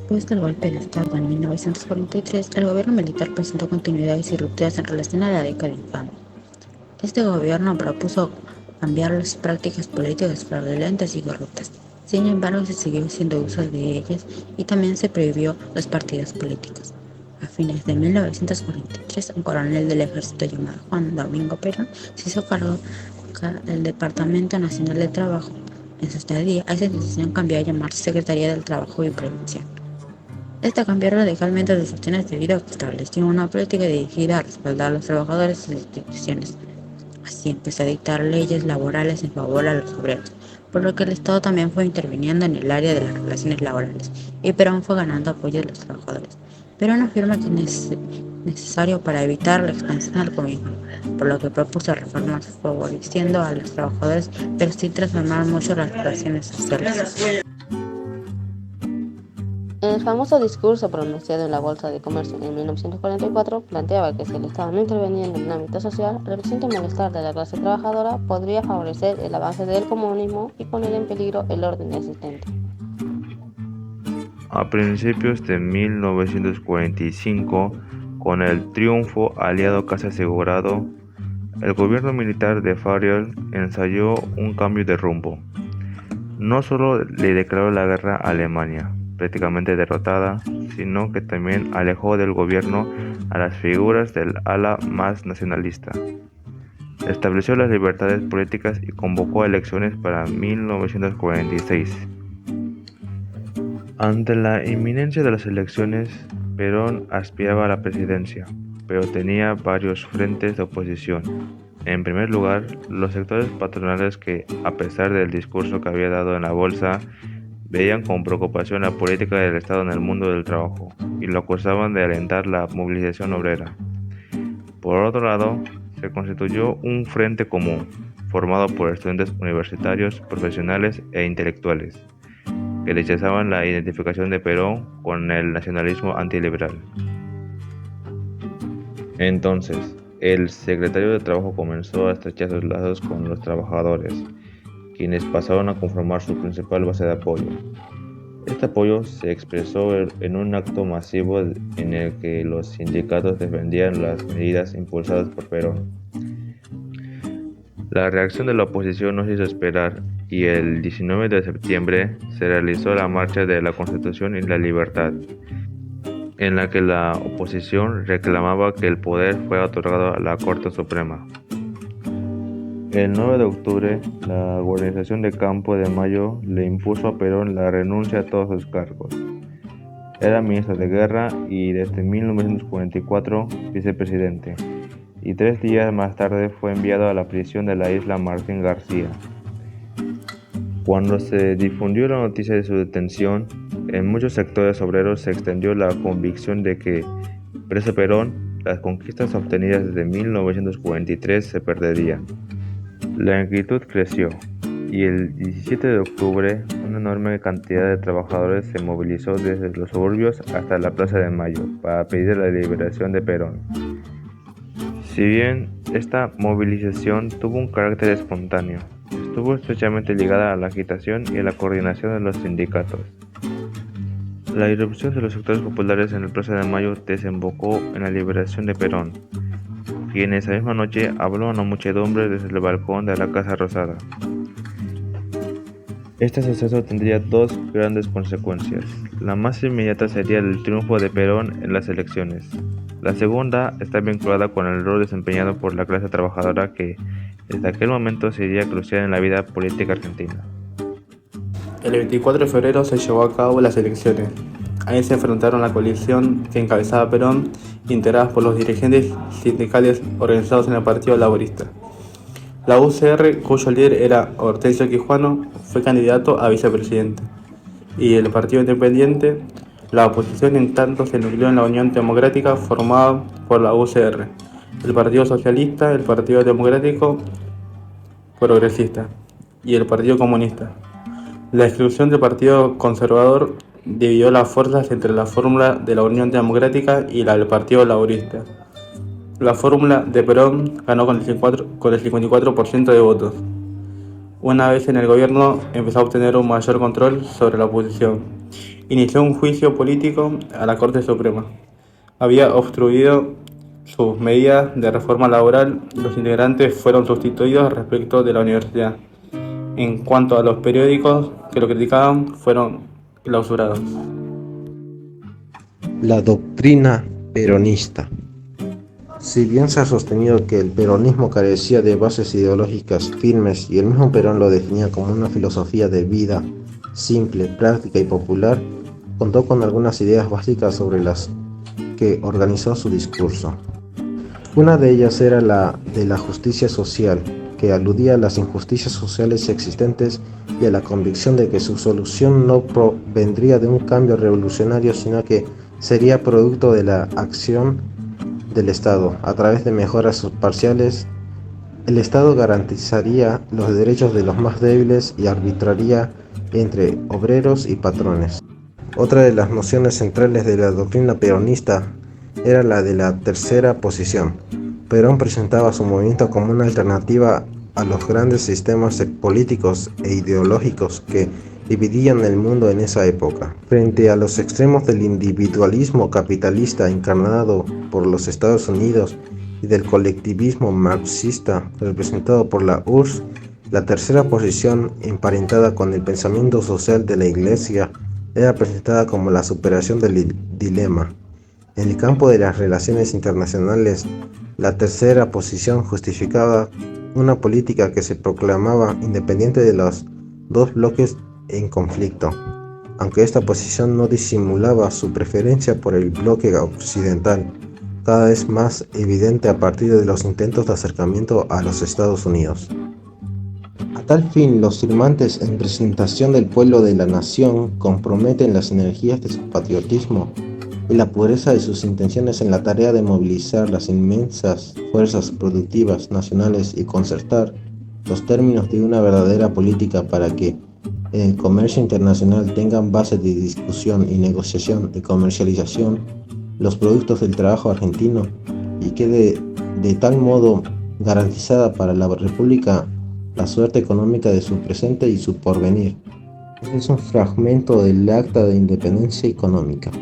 Después del golpe de Estado en 1943, el gobierno militar presentó continuidades y rupturas en relación a la década infame. Este gobierno propuso cambiar las prácticas políticas fraudulentas y corruptas. Sin embargo, se siguió haciendo uso de ellas y también se prohibió los partidos políticos. A fines de 1943, un coronel del ejército llamado Juan Domingo Perón se hizo cargo del Departamento Nacional de Trabajo. En su estadía, a esa institución cambió a llamarse Secretaría del Trabajo y Prevención. Esta cambió radicalmente de funciones debido a que estableció una política dirigida a respaldar a los trabajadores y las instituciones. Así empezó a dictar leyes laborales en favor a los obreros, por lo que el Estado también fue interviniendo en el área de las relaciones laborales, y Perón fue ganando apoyo de los trabajadores. Perón afirma que es necesario para evitar la expansión del comunismo, por lo que propuso reformas favoreciendo a los trabajadores, pero sin transformar mucho las relaciones sociales. En el famoso discurso pronunciado en la Bolsa de Comercio en 1944, planteaba que si el Estado no intervenía en el ámbito social, el reciente malestar de la clase trabajadora podría favorecer el avance del comunismo y poner en peligro el orden existente. A principios de 1945, con el triunfo aliado casi asegurado, el gobierno militar de Fariol ensayó un cambio de rumbo. No solo le declaró la guerra a Alemania, prácticamente derrotada, sino que también alejó del gobierno a las figuras del ala más nacionalista. Estableció las libertades políticas y convocó a elecciones para 1946. Ante la inminencia de las elecciones, Perón aspiraba a la presidencia, pero tenía varios frentes de oposición. En primer lugar, los sectores patronales que, a pesar del discurso que había dado en la bolsa, veían con preocupación la política del Estado en el mundo del trabajo y lo acusaban de alentar la movilización obrera. Por otro lado, se constituyó un frente común, formado por estudiantes universitarios, profesionales e intelectuales, que rechazaban la identificación de Perón con el nacionalismo antiliberal. Entonces, el secretario de Trabajo comenzó a estrechar sus lazos con los trabajadores, quienes pasaron a conformar su principal base de apoyo. Este apoyo se expresó en un acto masivo en el que los sindicatos defendían las medidas impulsadas por Perón. La reacción de la oposición no se hizo esperar y el 19 de septiembre se realizó la Marcha de la Constitución y la Libertad, en la que la oposición reclamaba que el poder fuera otorgado a la Corte Suprema. El 9 de octubre, la Organización de Campo de Mayo le impuso a Perón la renuncia a todos sus cargos. Era ministro de Guerra y desde 1944 vicepresidente, y 3 días más tarde fue enviado a la prisión de la isla Martín García. Cuando se difundió la noticia de su detención, en muchos sectores obreros se extendió la convicción de que, preso Perón, las conquistas obtenidas desde 1943 se perderían. La inquietud creció, y el 17 de octubre una enorme cantidad de trabajadores se movilizó desde los suburbios hasta la Plaza de Mayo para pedir la liberación de Perón. Si bien esta movilización tuvo un carácter espontáneo, estuvo estrechamente ligada a la agitación y a la coordinación de los sindicatos. La irrupción de los sectores populares en la Plaza de Mayo desembocó en la liberación de Perón, quien esa misma noche habló a una muchedumbre desde el balcón de la Casa Rosada. Este suceso tendría dos grandes consecuencias. La más inmediata sería el triunfo de Perón en las elecciones. La segunda está vinculada con el rol desempeñado por la clase trabajadora que, desde aquel momento, sería crucial en la vida política argentina. El 24 de febrero se llevó a cabo las elecciones. Ahí se enfrentaron la coalición que encabezaba Perón, integradas por los dirigentes sindicales organizados en el Partido Laborista. La UCR, cuyo líder era Hortensio Quijano, fue candidato a vicepresidente. Y el Partido Independiente, la oposición en tanto se nucleó en la Unión Democrática formada por la UCR, el Partido Socialista, el Partido Democrático Progresista y el Partido Comunista. La exclusión del Partido Conservador dividió las fuerzas entre la fórmula de la Unión Democrática y la del Partido Laborista. La fórmula de Perón ganó con el 54% de votos. Una vez en el gobierno, empezó a obtener un mayor control sobre la oposición. Inició un juicio político a la Corte Suprema. Había obstruido sus medidas de reforma laboral. Los integrantes fueron sustituidos respecto de la universidad. En cuanto a los periódicos que lo criticaban, fueron clausurados. La doctrina peronista. Si bien se ha sostenido que el peronismo carecía de bases ideológicas firmes y el mismo Perón lo definía como una filosofía de vida simple, práctica y popular, contó con algunas ideas básicas sobre las que organizó su discurso. Una de ellas era la de la justicia social, que aludía a las injusticias sociales existentes y a la convicción de que su solución no provendría de un cambio revolucionario, sino que sería producto de la acción del Estado. A través de mejoras parciales, el Estado garantizaría los derechos de los más débiles y arbitraría entre obreros y patrones. Otra de las nociones centrales de la doctrina peronista era la de la tercera posición. Perón presentaba su movimiento como una alternativa a los grandes sistemas políticos e ideológicos que dividían el mundo en esa época. Frente a los extremos del individualismo capitalista encarnado por los Estados Unidos y del colectivismo marxista representado por la URSS, la tercera posición, emparentada con el pensamiento social de la Iglesia, era presentada como la superación del dilema. En el campo de las relaciones internacionales, la tercera posición justificaba una política que se proclamaba independiente de los dos bloques en conflicto, aunque esta posición no disimulaba su preferencia por el bloque occidental, cada vez más evidente a partir de los intentos de acercamiento a los Estados Unidos. A tal fin, los firmantes en representación del pueblo de la nación comprometen las energías de su patriotismo y la pureza de sus intenciones en la tarea de movilizar las inmensas fuerzas productivas nacionales y concertar los términos de una verdadera política para que en el comercio internacional tengan base de discusión y negociación y comercialización los productos del trabajo argentino y quede de tal modo garantizada para la República la suerte económica de su presente y su porvenir. Este es un fragmento del Acta de Independencia Económica.